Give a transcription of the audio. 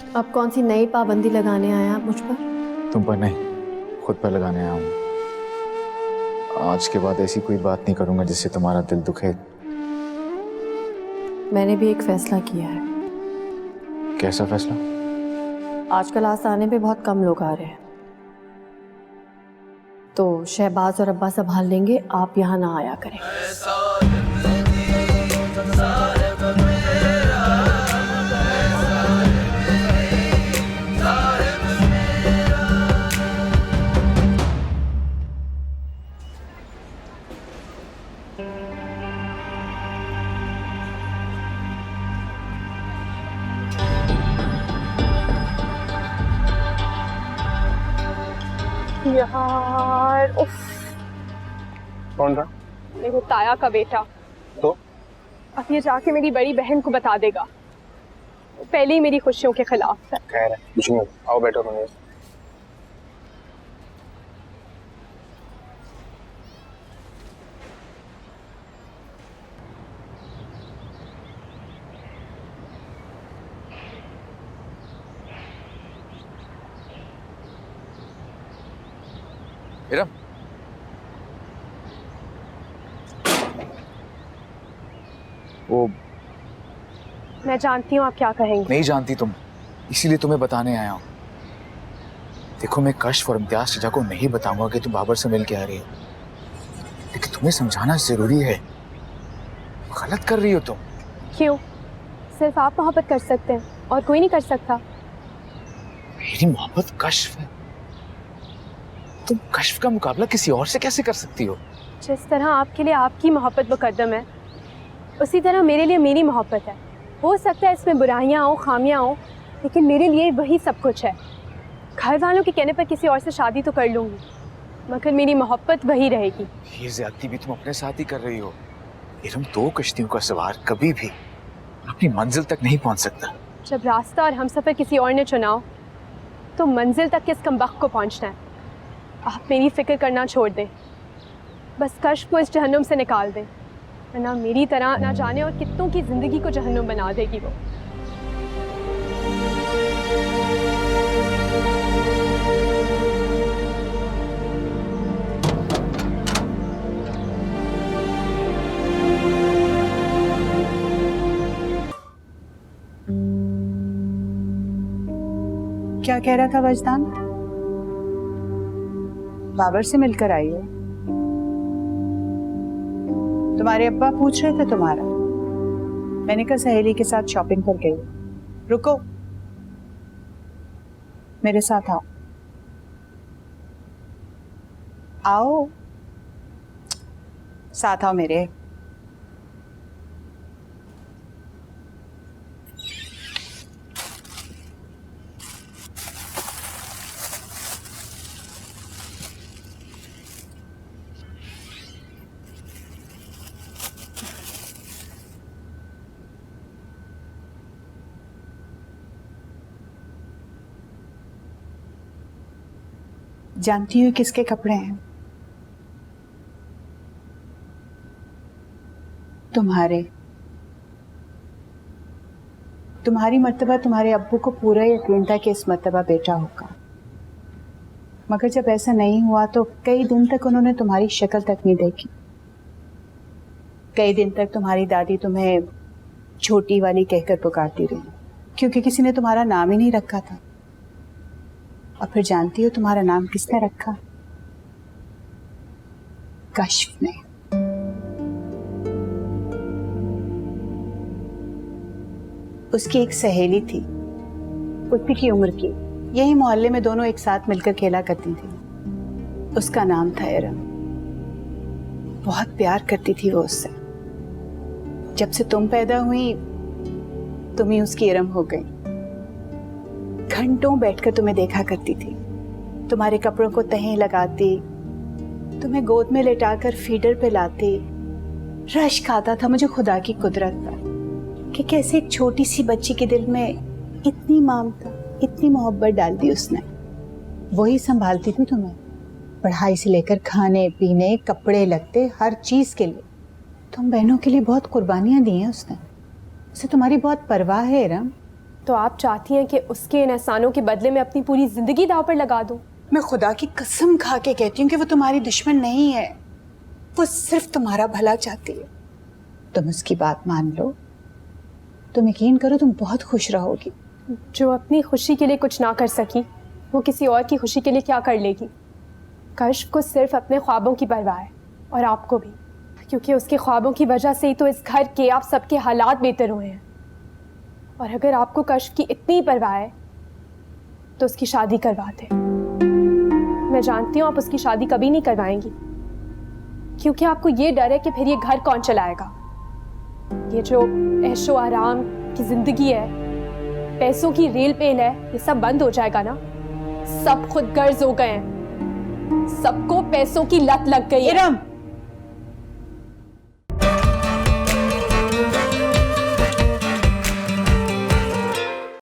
अब कौन सी नई पाबंदी लगाने आए आप मुझ पर? तुम पर नहीं, खुद पर लगाने आया हूँ। आज के बाद ऐसी कोई बात नहीं करूंगा जिससे तुम्हारा दिल दुखे। मैंने भी एक फैसला किया है। कैसा फैसला? आजकल आस्थाने पे बहुत कम लोग आ रहे हैं, तो शहबाज और अब्बा संभाल लेंगे, आप यहाँ ना आया करें। यार उफ। कौन था? देखो ताया का बेटा। तो अब ये जाके मेरी बड़ी बहन को बता देगा। वो पहले ही मेरी खुशियों के खिलाफ है। खैर है, कुछ नहीं होता। आओ बैठो तुम। इरम, वो मैं जानती हूँ आप क्या कहेंगे। नहीं जानती तुम, इसीलिए तुम्हें बताने आया हूँ। देखो, मैं कश्फ और इम्तियाज चचा को नहीं बताऊंगा कि तुम बाबर से मिल के आ रही हो, लेकिन तुम्हें समझाना जरूरी है। गलत कर रही हो तुम। क्यों? सिर्फ आप मोहब्बत कर सकते हैं और कोई नहीं कर सकता। मेरी मोहब्बत कश्फ है, तुम कश्फ का मुकाबला किसी और से कैसे कर सकती हो? जिस तरह आपके लिए आपकी मोहब्बत मुकद्दम है, उसी तरह मेरे लिए मेरी मोहब्बत है। हो सकता है इसमें बुराइयाँ हो, खामियाँ हो, लेकिन मेरे लिए वही सब कुछ है। घर वालों के कहने पर किसी और से शादी तो कर लूँगी, मगर मेरी मोहब्बत वही रहेगी। ये ज्यादती भी तुम अपने साथ ही कर रही हो। इरम, दो कश्तियों का सवार कभी भी अपनी मंजिल तक नहीं पहुंच सकता। जब रास्ता और हमसफर किसी और ने चुना हो, तो मंजिल तक किस कमबख्त को पहुंचना है। आप मेरी फिक्र करना छोड़ दें, बस कश्फ को इस जहन्नुम से निकाल दें, वरना मेरी तरह ना जाने और कितनों की जिंदगी को जहन्नुम बना देगी वो। क्या कह रहा था वजदान? बाबर से मिलकर आई हो? तुम्हारे अब्बा पूछ रहे थे तुम्हारा। मैंने कहा सहेली के साथ शॉपिंग पर गई। रुको, मेरे साथ आओ। आओ, साथ आओ मेरे। जानती हूँ किसके कपड़े हैं? तुम्हारे। तुम्हारी मर्तबा तुम्हारे अब्बू को पूरा यकीन था कि इस मर्तबा बेटा होगा, मगर जब ऐसा नहीं हुआ तो कई दिन तक उन्होंने तुम्हारी शक्ल तक नहीं देखी। कई दिन तक तुम्हारी दादी तुम्हें छोटी वाली कहकर पुकारती रही, क्योंकि किसी ने तुम्हारा नाम ही नहीं रखा था। और फिर जानती हो तुम्हारा नाम किसने रखा? कश्फ ने। उसकी एक सहेली थी, उसी की उम्र की, यही मोहल्ले में दोनों एक साथ मिलकर खेला करती थी। उसका नाम था इरम। बहुत प्यार करती थी वो उससे। जब से तुम पैदा हुई, तुम ही उसकी इरम हो गई। घंटों बैठकर तुम्हें देखा करती थी, तुम्हारे कपड़ों को तहें लगाती, तुम्हें गोद में लेटाकर फीडर पे लाती। रश्क आता था मुझे खुदा की कुदरत पर कि कैसे एक छोटी सी बच्ची के दिल में इतनी ममता, इतनी मोहब्बत डाल दी उसने। वही संभालती थी तुम्हें, पढ़ाई से लेकर खाने पीने, कपड़े लगते, हर चीज के लिए। तुम बहनों के लिए बहुत कुर्बानियां दी हैं उसने। उसे तुम्हारी बहुत परवाह है इरम। तो आप चाहती हैं कि उसके इन एहसानों के बदले में अपनी पूरी जिंदगी दांव पर लगा दूं? मैं खुदा की कसम खा के कहती हूँ कि वो तुम्हारी दुश्मन नहीं है, वो सिर्फ तुम्हारा भला चाहती है। तुम उसकी बात मान लो, तुम यकीन करो तुम बहुत खुश रहोगी। जो अपनी खुशी के लिए कुछ ना कर सकी, वो किसी और की खुशी के लिए क्या कर लेगी? कश्फ को सिर्फ अपने ख्वाबों की परवाह है, और आपको भी, क्योंकि उसके ख्वाबों की वजह से ही तो इस घर के आप सबके हालात बेहतर हुए हैं। और अगर आपको कश्फ की इतनी परवाह है तो उसकी शादी करवाते। मैं जानती हूँ आप उसकी शादी कभी नहीं करवाएंगी, क्योंकि आपको ये डर है कि फिर ये घर कौन चलाएगा। ये जो ऐशो आराम की जिंदगी है, पैसों की रेल पेल है, ये सब बंद हो जाएगा ना। सब खुद गर्ज हो गए हैं, सबको पैसों की लत लग गई है। इरम,